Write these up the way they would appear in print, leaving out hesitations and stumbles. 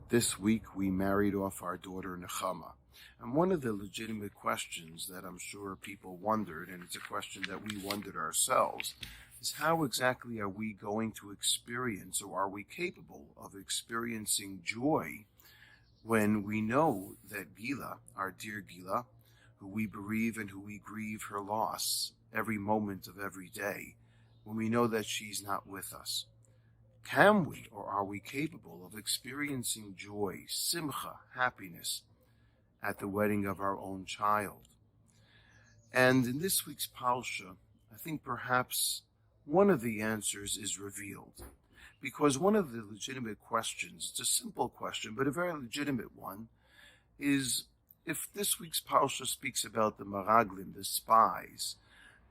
This week we married off our daughter Nechama. And one of the legitimate questions that I'm sure people wondered, and it's a question that we wondered ourselves, is how exactly are we going to experience, or are we capable of experiencing joy when we know that Gila, our dear Gila, who we bereave and who we grieve her loss every moment of every day, when we know that she's not with us? Can we, or are we capable of experiencing joy, simcha, happiness, at the wedding of our own child? And in this week's Parsha, I think perhaps one of the answers is revealed. Because one of the legitimate questions, it's a simple question, but a very legitimate one, is if this week's Parsha speaks about the Meraglim, the spies,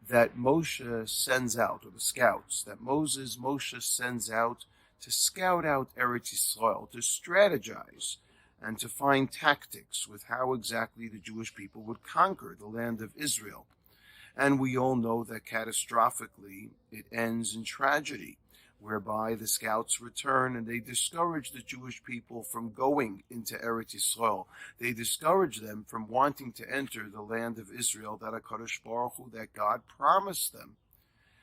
that Moshe sends out, or the scouts, that Moshe sends out to scout out Eretz Yisrael, to strategize and to find tactics with how exactly the Jewish people would conquer the land of Israel. And we all know that catastrophically it ends in tragedy, whereby the scouts return and they discourage the Jewish people from going into Eretz Yisrael. They discourage them from wanting to enter the land of Israel that HaKadosh Baruch Hu, that God promised them.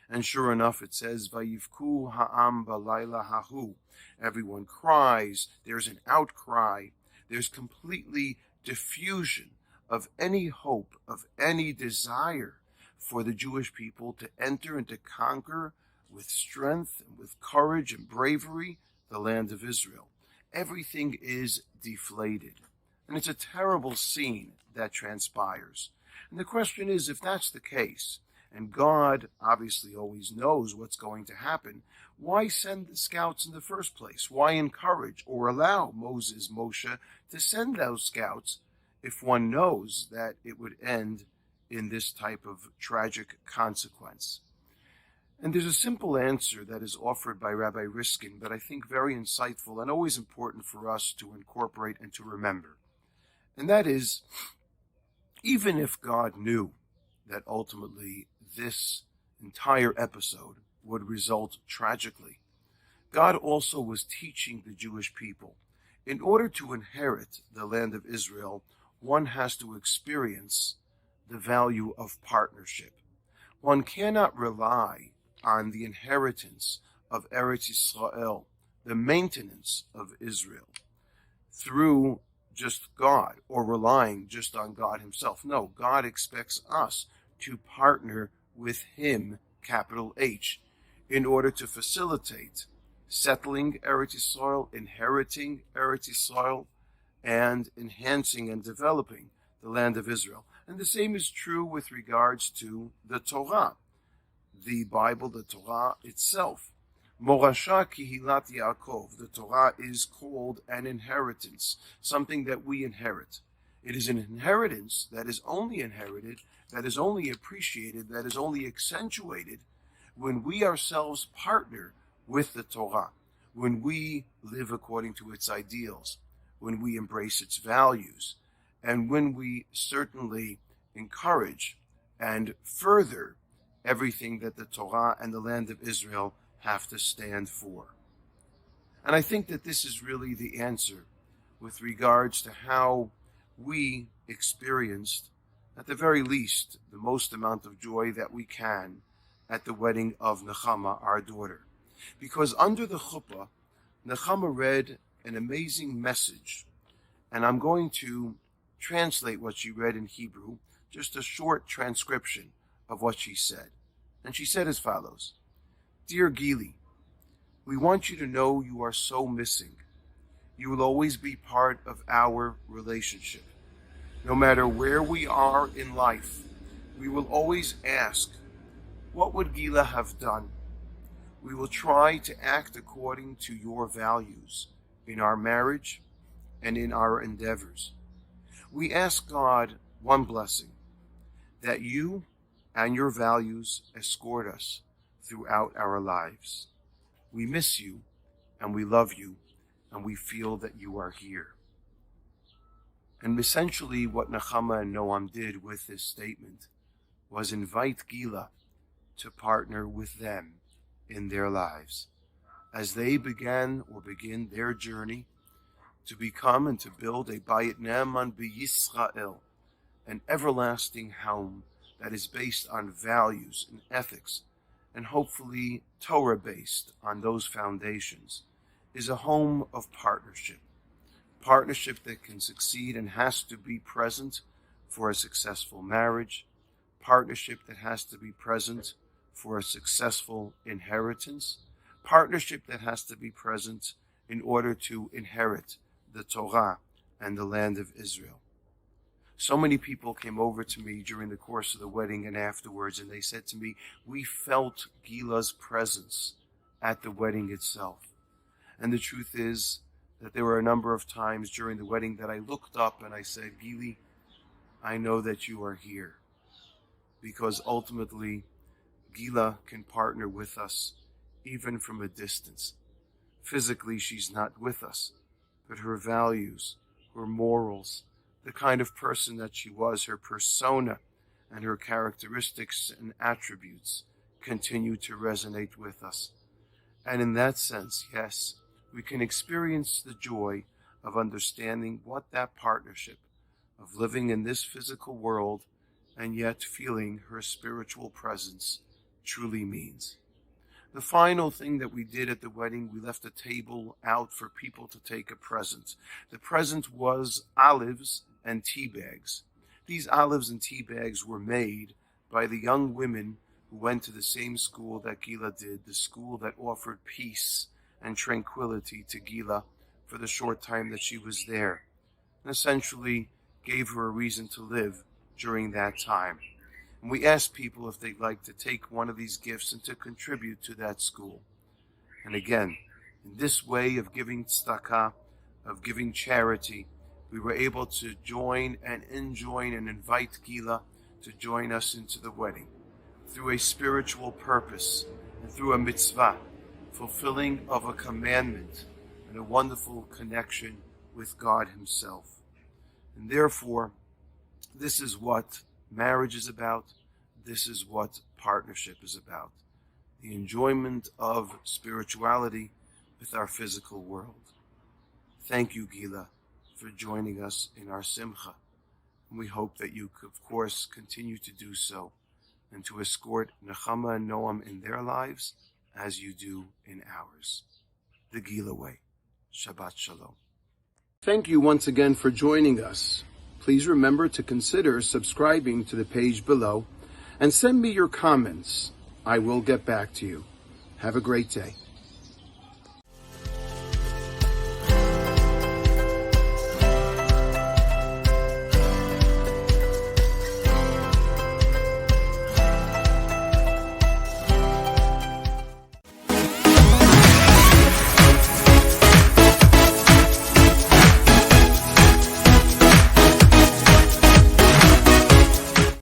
And sure enough, it says, Vayivku ha'am balayla hahu. Everyone cries. There's an outcry. There's completely diffusion of any hope, of any desire for the Jewish people to enter and to conquer with strength and with courage and bravery the land of Israel. Everything is deflated. And it's a terrible scene that transpires. And the question is, if that's the case, and God obviously always knows what's going to happen, why send the scouts in the first place? Why encourage or allow Moshe to send those scouts if one knows that it would end in this type of tragic consequence? And there's a simple answer that is offered by Rabbi Riskin, but I think very insightful and always important for us to incorporate and to remember. And that is, even if God knew that ultimately this entire episode would result tragically, God also was teaching the Jewish people, in order to inherit the land of Israel, one has to experience the value of partnership. One cannot rely on the inheritance of Eretz Yisrael, the maintenance of Israel, through just God, or relying just on God himself. No, God expects us to partner with him, capital H, in order to facilitate settling Eretz Yisrael, inheriting Eretz Yisrael, and enhancing and developing the land of Israel. And the same is true with regards to the Torah, the Bible, the Torah itself. Morasha Kihilat Yaakov, the Torah is called an inheritance, something that we inherit. It is an inheritance that is only inherited, that is only appreciated, that is only accentuated when we ourselves partner with the Torah, when we live according to its ideals, when we embrace its values, and when we certainly encourage and further everything that the Torah and the land of Israel have to stand for. And I think that this is really the answer with regards to how we experienced, at the very least, the most amount of joy that we can at the wedding of Nechama, our daughter. Because under the chuppah, Nechama read an amazing message. And I'm going to translate what she read in Hebrew, just a short transcription of what she said. And she said as follows: Dear Gila, we want you to know you are so missing. You will always be part of our relationship. No matter where we are in life, we will always ask, what would Gila have done? We will try to act according to your values in our marriage and in our endeavors. We ask God one blessing, that you and your values escort us throughout our lives. We miss you, and we love you, and we feel that you are here. And essentially what Nechama and Noam did with this statement was invite Gila to partner with them in their lives as they begin their journey to become and to build a Bayit Ne'eman b'Yisrael, an everlasting home that is based on values and ethics, and hopefully Torah-based on those foundations, is a home of partnership. Partnership that can succeed and has to be present for a successful marriage. Partnership that has to be present for a successful inheritance. Partnership that has to be present in order to inherit the Torah and the land of Israel. So many people came over to me during the course of the wedding and afterwards, and they said to me, we felt Gila's presence at the wedding itself. And the truth is that there were a number of times during the wedding that I looked up and I said, Gili, I know that you are here. Because ultimately, Gila can partner with us even from a distance. Physically, she's not with us, but her values, her morals, the kind of person that she was, her persona, and her characteristics and attributes continue to resonate with us. And in that sense, yes, we can experience the joy of understanding what that partnership of living in this physical world and yet feeling her spiritual presence truly means. The final thing that we did at the wedding, we left a table out for people to take a present. The present was olives and tea bags. These olives and tea bags were made by the young women who went to the same school that Gila did, the school that offered peace and tranquility to Gila for the short time that she was there, and essentially gave her a reason to live during that time. And we asked people if they'd like to take one of these gifts and to contribute to that school. And again, in this way of giving tzedakah, of giving charity, we were able to join and enjoin and invite Gila to join us into the wedding through a spiritual purpose and through a mitzvah, fulfilling of a commandment and a wonderful connection with God Himself. And therefore, this is what marriage is about. This is what partnership is about. The enjoyment of spirituality with our physical world. Thank you, Gila, for joining us in our simcha. And we hope that you, of course, continue to do so and to escort Nechama and Noam in their lives as you do in ours. The Gila way. Shabbat Shalom. Thank you once again for joining us. Please remember to consider subscribing to the page below and send me your comments. I will get back to you. Have a great day.